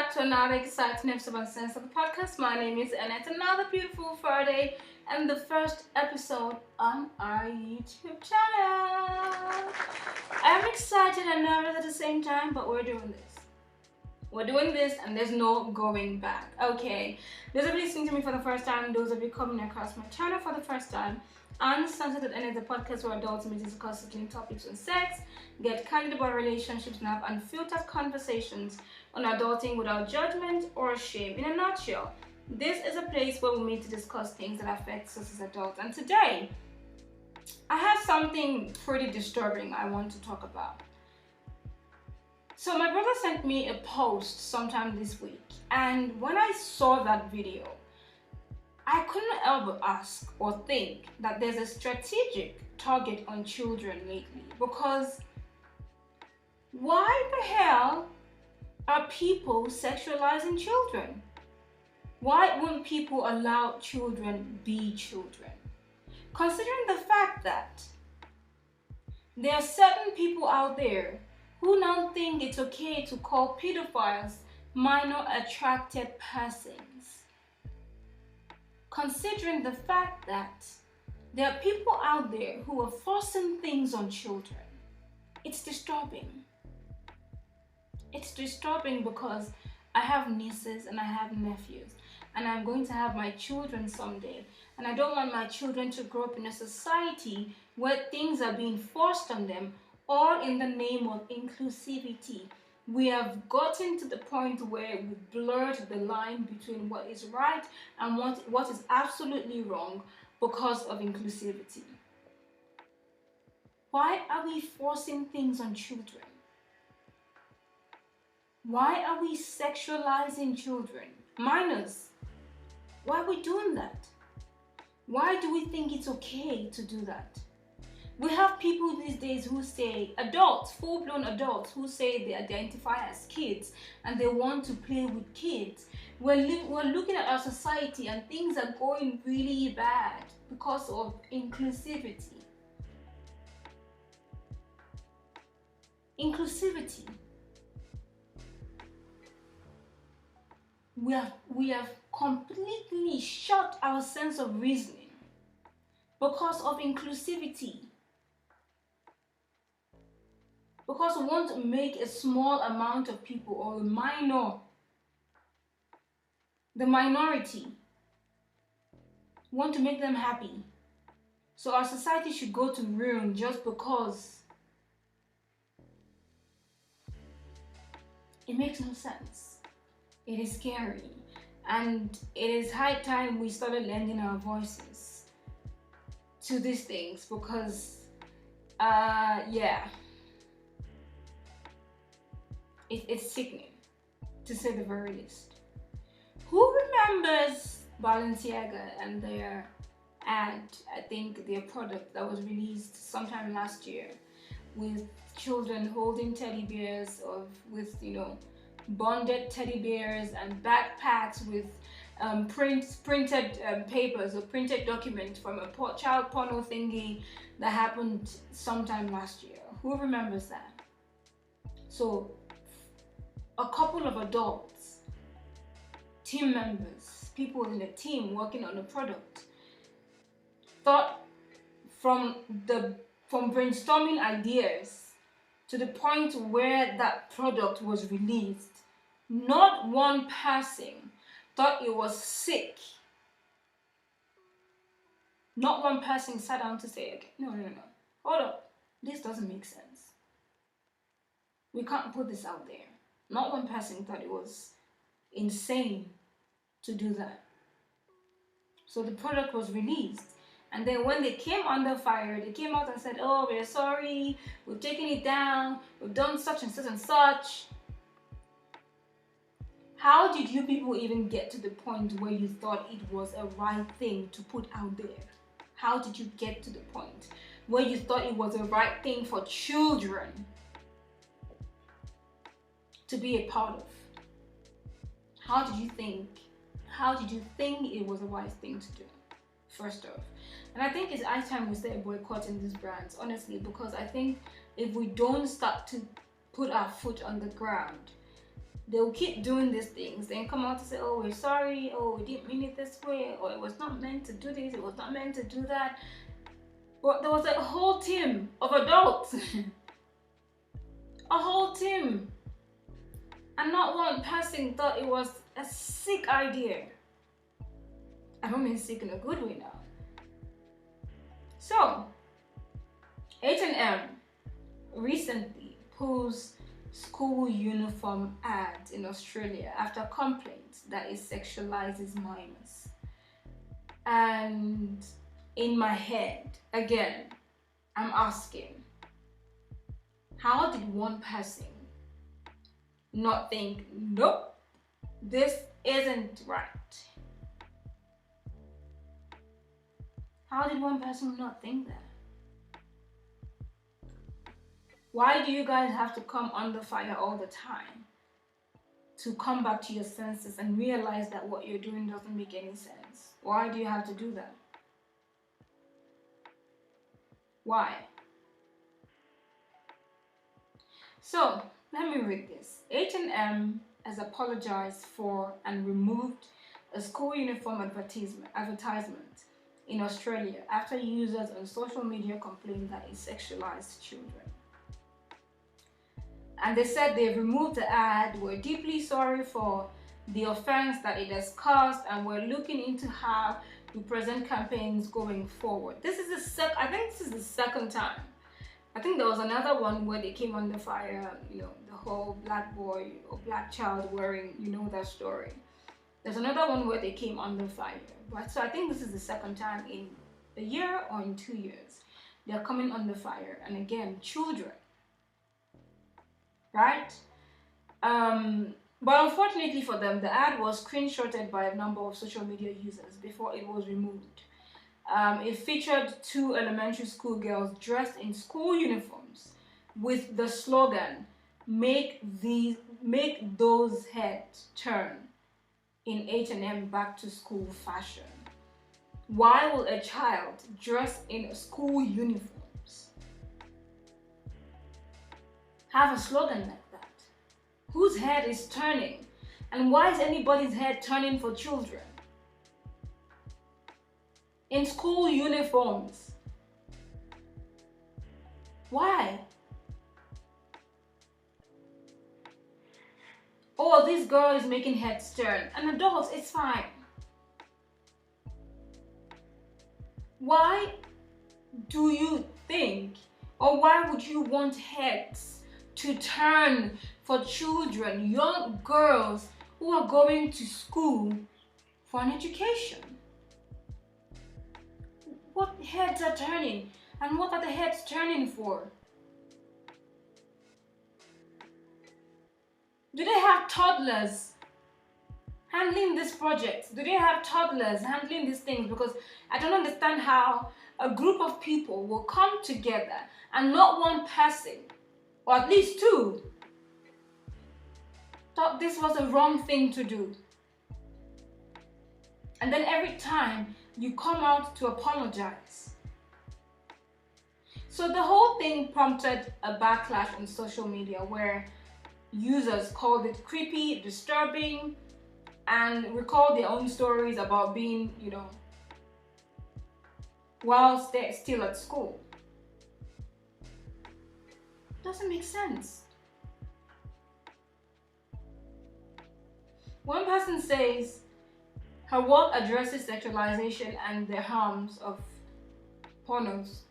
back to another exciting episode of Sense of the Podcast. My name is Annette. Another beautiful Friday and the first episode on our YouTube channel. I'm excited and nervous at the same time, but we're doing this. We're doing this and there's no going back. Okay, those of you listening to me for the first time, those of you coming across my channel for the first time, Uncensored at the end of the podcast where adults meet to discuss topics on sex, get candid about relationships, and have unfiltered conversations on adulting without judgment or shame. In a nutshell, this is a place where we meet to discuss things that affect us as adults. And today, I have something pretty disturbing I want to talk about. So my brother sent me a post sometime this week, and when I saw that video, I couldn't help but ask or think that there's a strategic target on children lately, because why the hell are people sexualizing children? Why wouldn't people allow children be children? Considering the fact that there are certain people out there who now think it's okay to call pedophiles minor attracted persons. Considering the fact that there are people out there who are forcing things on children, it's disturbing. It's disturbing because I have nieces and I have nephews, and I'm going to have my children someday, and I don't want my children to grow up in a society where things are being forced on them, all in the name of inclusivity. We have gotten to the point where we blurred the line between what is right and what is absolutely wrong because of inclusivity. Why are we forcing things on children? Why are we sexualizing children? Minors. Why are we doing that? Why do we think it's okay to do that? We have people these days who say, adults, full-blown adults, who say they identify as kids and they want to play with kids. We're looking at our society and things are going really bad because of inclusivity. Inclusivity. We have completely shut our sense of reasoning because of inclusivity. Because we want to make a small amount of people, or the minority, we want to make them happy. So our society should go to ruin just because. It makes no sense. It is scary. And it is high time we started lending our voices to these things because, It's sickening, to say the very least. Who remembers Balenciaga and their ad, I think their product that was released sometime last year, with children holding teddy bears with bonded teddy bears and backpacks with printed papers or printed documents from a child porno thingy that happened sometime last year? Who remembers that? So a couple of adults, team members, people in the team working on the product, thought from brainstorming ideas to the point where that product was released, not one person thought it was sick. Not one person sat down to say, okay, no, hold up, this doesn't make sense. We can't put this out there. Not one person thought it was insane to do that. So the product was released. And then when they came under fire, they came out and said, oh, we're sorry, we've taken it down, we've done such and such and such. How did you people even get to the point where you thought it was a right thing to put out there? How did you get to the point where you thought it was a right thing for children to be a part of? How did you think it was a wise thing to do? First off. And I think it's high time we start boycotting these brands, honestly, because I think if we don't start to put our foot on the ground They'll keep doing these things, then come out to say, oh, we're sorry, oh, we didn't mean it this way, or it was not meant to do this, it was not meant to do that. But there was a whole team of adults, a whole team, and not one person thought it was a sick idea. I don't mean sick in a good way now. So, H&M recently pulls school uniform ads in Australia after complaints that it sexualizes minors. And in my head, again, I'm asking, how did one person not think, nope, this isn't right? How did one person not think that? Why do you guys have to come under fire all the time to come back to your senses and realize that what you're doing doesn't make any sense? Why do you have to do that? Why? So, let me read this. H&M has apologized for and removed a school uniform advertisement in Australia after users on social media complained that it sexualized children. And they said they've removed the ad, we're deeply sorry for the offense that it has caused, and we're looking into how we present campaigns going forward. I think this is the second time. I think there was another one where they came under fire, the whole black boy or black child wearing, that story. There's another one where they came under fire. So I think this is the second time in a year or in 2 years. They're coming under fire. And again, children. Right? But unfortunately for them, the ad was screenshotted by a number of social media users before it was removed. It featured 2 elementary school girls dressed in school uniforms with the slogan, make those heads turn in H&M back to school fashion. Why will a child dressed in school uniforms have a slogan like that? Whose head is turning? And why is anybody's head turning for children? In school uniforms. Why? Oh, this girl is making heads turn. And adults, it's fine. Why do you think, or why would you want heads to turn for children, young girls who are going to school for an education? What heads are turning? And what are the heads turning for? Do they have toddlers handling this project? Do they have toddlers handling these things? Because I don't understand how a group of people will come together and not one person, or at least 2, thought this was a wrong thing to do. And then every time you come out to apologize. So the whole thing prompted a backlash on social media where users called it creepy, disturbing, and recalled their own stories about being, whilst they're still at school. Doesn't make sense. One person says her work addresses sexualization and the harms of pornos.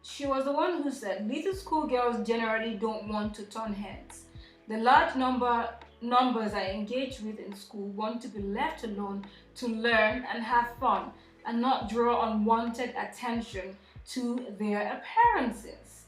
She was the one who said, little schoolgirls generally don't want to turn heads. The large numbers I engage with in school want to be left alone to learn and have fun and not draw unwanted attention to their appearances.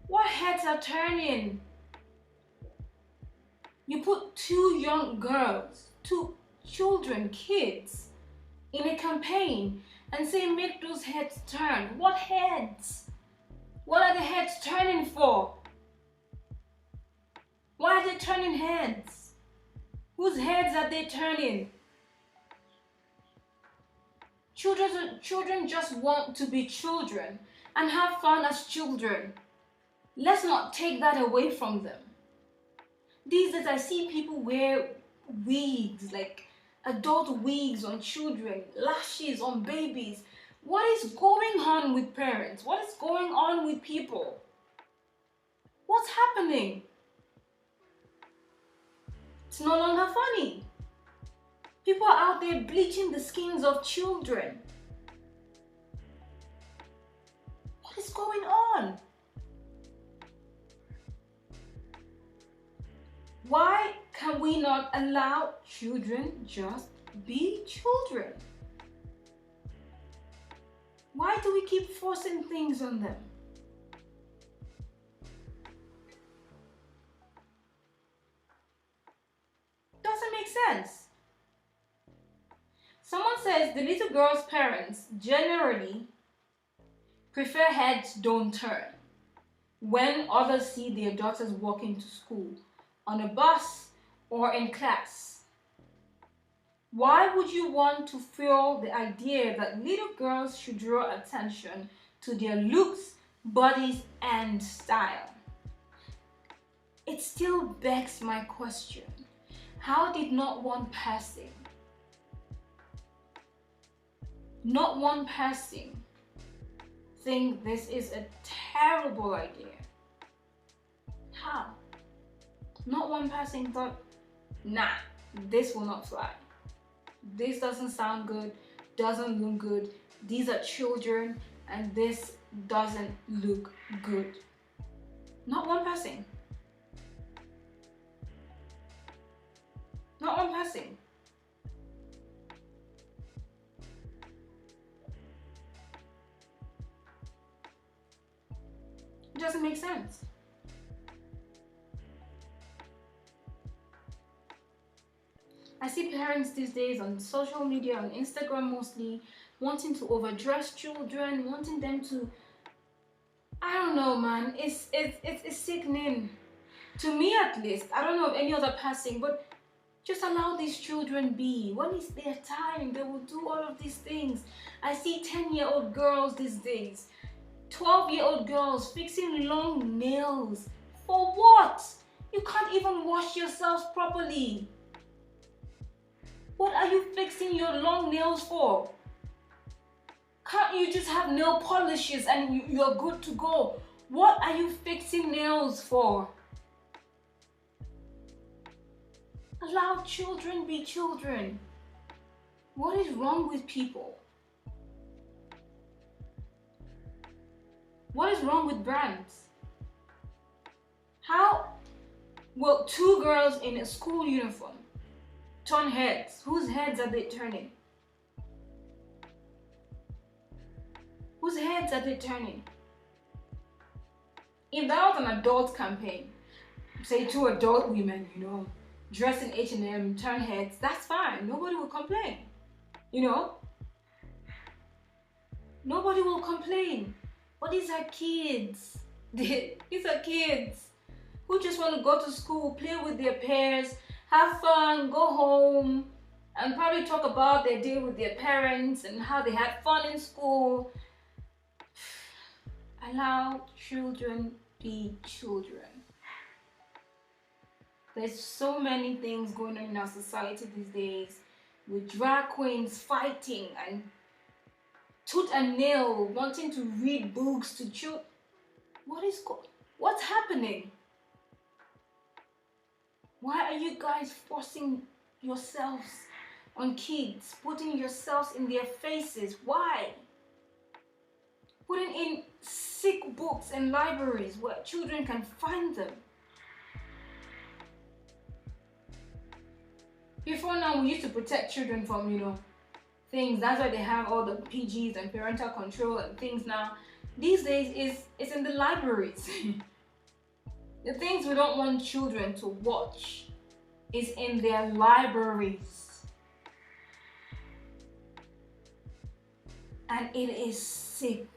What heads are turning? You put 2 young girls, 2 children, kids, in a campaign and say make those heads turn. What heads? What are the heads turning for? Why are they turning heads? Whose heads are they turning? Children just want to be children and have fun as children. Let's not take that away from them. These days I see people wear wigs, like adult wigs on children, lashes on babies. What is going on with parents? What is going on with people? What's happening? It's no longer funny. People are out there bleaching the skins of children. What is going on? Why can we not allow children just be children? Why do we keep forcing things on them? Doesn't make sense. Someone says the little girl's parents generally prefer heads don't turn when others see their daughters walking to school on a bus or in class. Why would you want to fuel the idea that little girls should draw attention to their looks, bodies, and style? It still begs my question. How did not one person think this is a terrible idea? How? Not one person thought, nah, this will not fly. This doesn't sound good, doesn't look good. These are children and this doesn't look good. Not one person. Not one person. It doesn't make sense. I see parents these days on social media, on Instagram mostly, wanting to overdress children, wanting them to, I don't know, man. It's sickening. To me at least. I don't know of any other person, but just allow these children be. When it's their time, they will do all of these things. I see 10-year-old girls these days, 12-year-old girls fixing long nails. For what? You can't even wash yourselves properly. What are you fixing your long nails for? Can't you just have nail polishes and you're good to go? What are you fixing nails for? Allow children be children. What is wrong with people? What is wrong with brands? How will two girls in a school uniform turn heads? Whose heads are they turning? Whose heads are they turning? If that was an adult campaign, say two adult women, dress in H&M, turn heads, that's fine. Nobody will complain. Nobody will complain. But these are kids. These are kids who just want to go to school, play with their peers, have fun, go home, and probably talk about their day with their parents and how they had fun in school. Allow children be children. There's so many things going on in our society these days, with drag queens fighting and tooth and nail wanting to read books to children. What's happening? Why are you guys forcing yourselves on kids, putting yourselves in their faces? Why? Putting in sick books in libraries where children can find them. Before now, we used to protect children from, things. That's why they have all the PGs and parental control and things now. These days, it's in the libraries. The things we don't want children to watch is in their libraries. And it is sick.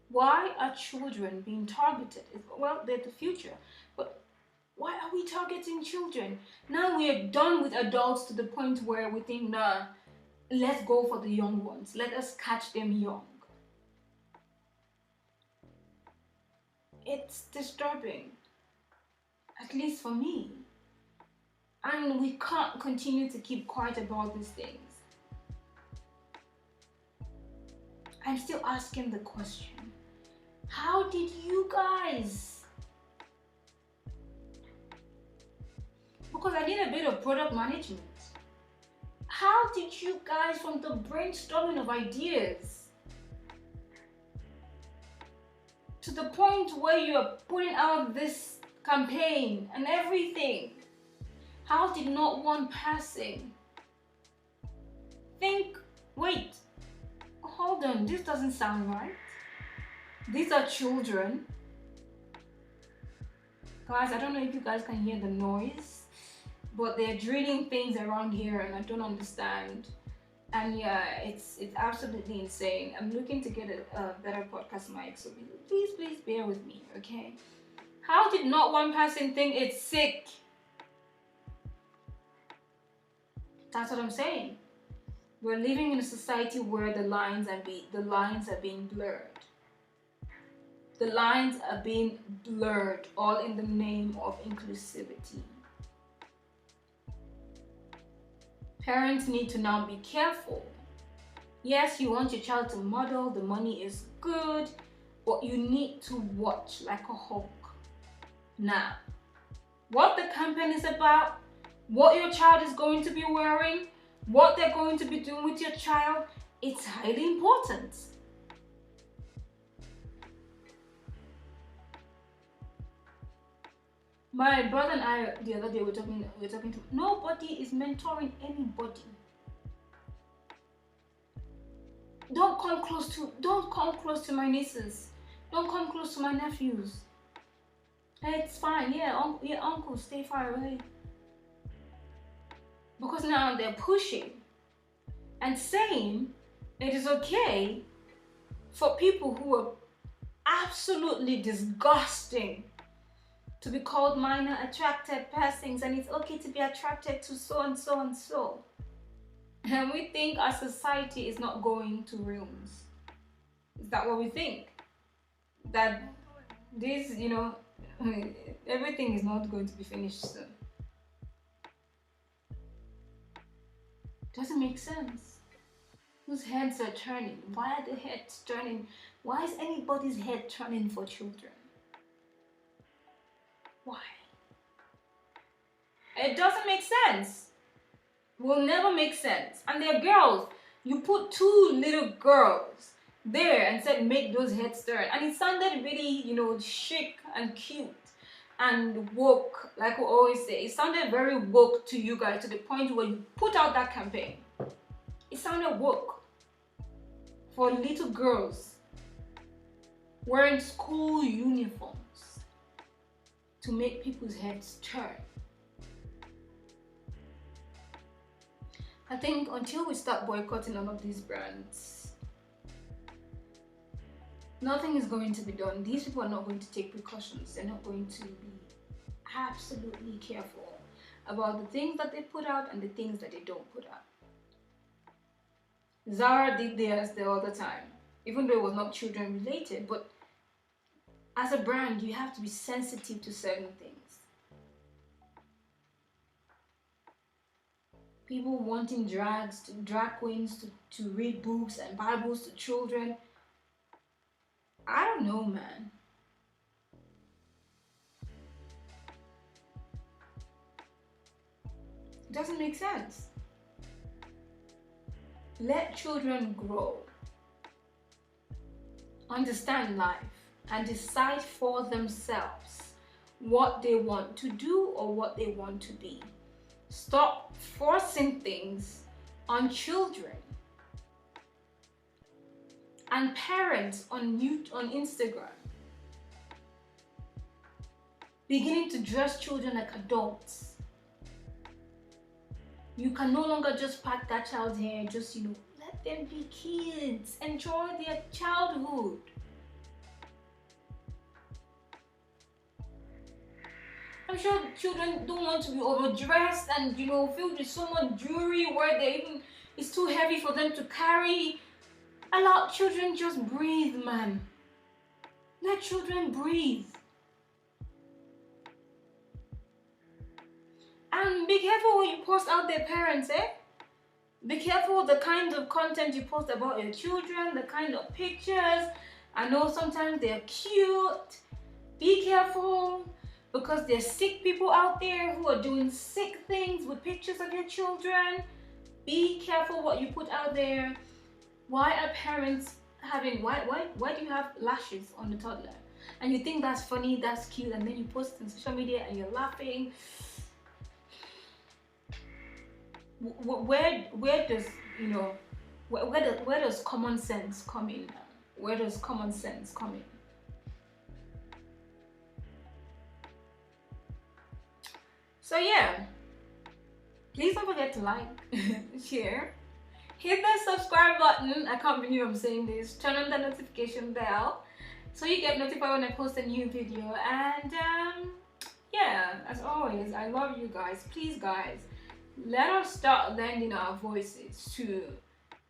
Why are children being targeted? Well, they're the future. But why are we targeting children? Now we are done with adults to the point where we think, nah, let's go for the young ones. Let us catch them young. It's disturbing, at least for me. And we can't continue to keep quiet about these things. I'm still asking the question, how did you guys? Because I need a bit of product management. How did you guys, from the brainstorming of ideas to the point where you're putting out this campaign and everything, how did not one person think, wait, hold on, this doesn't sound right. These are children. Guys, I don't know if you guys can hear the noise, but they're drilling things around here and I don't understand. And yeah, it's absolutely insane. I'm looking to get a better podcast mic, so please bear with me, okay? How did not one person think it's sick? That's what I'm saying. We're living in a society where the lines are being blurred. The lines are being blurred, all in the name of inclusivity. Parents need to now be careful. Yes, you want your child to model, the money is good, but you need to watch like a hawk. Now, what the campaign is about, what your child is going to be wearing, what they're going to be doing with your child, it's highly important. My brother and I the other day were talking to nobody is mentoring anybody. Don't come close to my nieces. Don't come close to my nephews. It's fine, uncle, stay far away. Because now they're pushing and saying it is okay for people who are absolutely disgusting to be called minor attracted persons, and it's okay to be attracted to so and so and so. And we think our society is not going to rooms. Is that what we think? That this, everything is not going to be finished soon. Doesn't make sense. Whose heads are turning? Why are the heads turning? Why is anybody's head turning for children? Why? It doesn't make sense. Will never make sense. And they're girls. You put two little girls there and said make those heads turn. And it sounded really, chic and cute and woke, like we always say. It sounded very woke to you guys, to the point where you put out that campaign. It sounded woke for little girls wearing school uniforms to make people's heads turn. I think until we start boycotting all of these brands, nothing is going to be done. These people are not going to take precautions. They're not going to be absolutely careful about the things that they put out and the things that they don't put out. Zara did theirs the other time, even though it was not children related, but as a brand, you have to be sensitive to certain things. People wanting drag queens to read books and Bibles to children. I don't know, man. It doesn't make sense. Let children grow, understand life, and decide for themselves what they want to do or what they want to be. Stop forcing things on children and parents on Instagram, beginning to dress children like adults. You can no longer just pat that child's hair, just let them be kids, enjoy their childhood. I'm sure children don't want to be overdressed and filled with so much jewelry where it's too heavy for them to carry. Allow children just breathe, man. Let children breathe. And be careful what you post out there, parents, eh? Be careful the kind of content you post about your children, the kind of pictures. I know sometimes they're cute. Be careful, because there's sick people out there who are doing sick things with pictures of your children. Be careful what you put out there. Why are parents having, why do you have lashes on the toddler? And you think that's funny, that's cute, and then you post it on social media and you're laughing. Where does, you know, where does common sense come in? Where does common sense come in? So yeah, please don't forget to like, share, hit the subscribe button. I can't believe I'm saying this. Turn on the notification bell so you get notified when I post a new video. And yeah, as always, I love you guys. Please, guys, let us start lending our voices to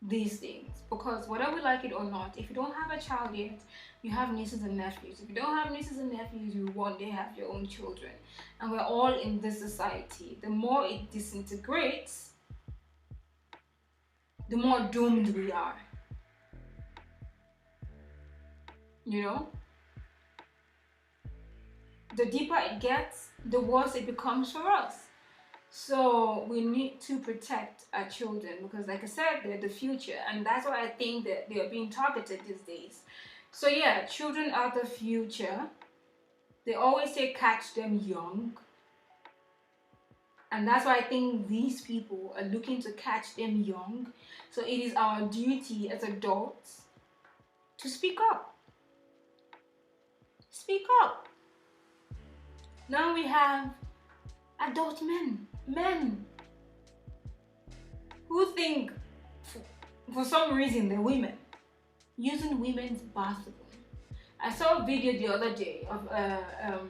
these things, because whether we like it or not, if you don't have a child yet, you have nieces and nephews. If you don't have nieces and nephews, you one day have your own children. And we're all in this society. The more it disintegrates, the more doomed we are. You know? The deeper it gets, the worse it becomes for us. So we need to protect our children, because like I said, they're the future, and that's why I think that they are being targeted these days. So yeah, children are the future. They always say catch them young, and that's why I think these people are looking to catch them young. So it is our duty as adults to speak up. Speak up. Now we have adult men who think for some reason they're women, using women's bathroom. I saw a video the other day of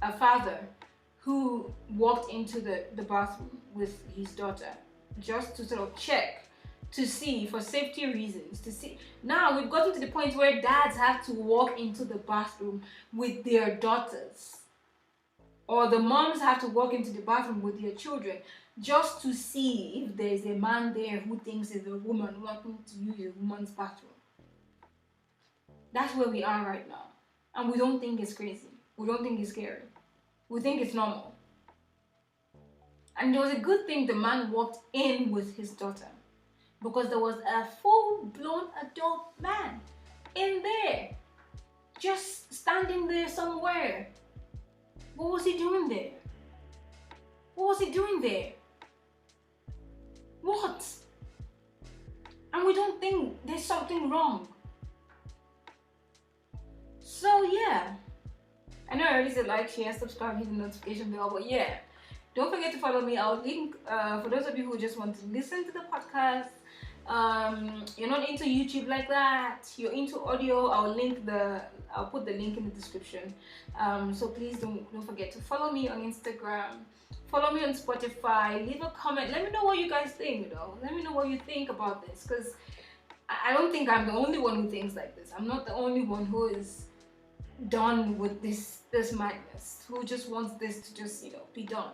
a father who walked into the bathroom with his daughter just to sort of check to see, for safety reasons, to see. Now we've gotten to the point where dads have to walk into the bathroom with their daughters, or the moms have to walk into the bathroom with their children just to see if there's a man there who thinks is a woman wanting to use a woman's bathroom. That's where we are right now. And we don't think it's crazy. We don't think it's scary. We think it's normal. And it was a good thing the man walked in with his daughter, because there was a full-blown adult man in there, just standing there somewhere. What was he doing there? What was he doing there? What? And we don't think there's something wrong. So yeah, I know I already said like, share, subscribe, hit the notification bell, but yeah, don't forget to follow me. I'll link, for those of you who just want to listen to the podcast, you're not into YouTube like that, you're into audio, I'll put the link in the description. So please don't forget to follow me on Instagram, follow me on Spotify, leave a comment, let me know what you guys think, you know, let me know what you think about this, because I don't think I'm the only one who thinks like this. I'm not the only one who is done with this madness, who just wants this to just, you know, be done.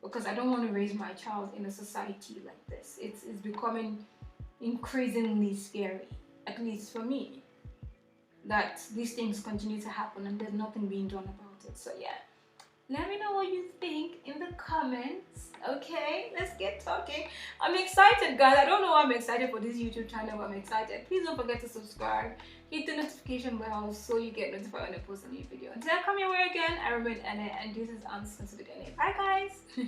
Because I don't want to raise my child in a society like this. It's becoming increasingly scary, at least for me, that these things continue to happen and there's nothing being done about it. So yeah, let me know what you think in the comments. Okay, let's get talking. I'm excited, guys. I don't know why I'm excited for this YouTube channel, but I'm excited. Please don't forget to subscribe, hit the notification bell so you get notified when I post a new video. Until I come your way again, I remain Anna, and this is Uncensored Anna. Bye guys.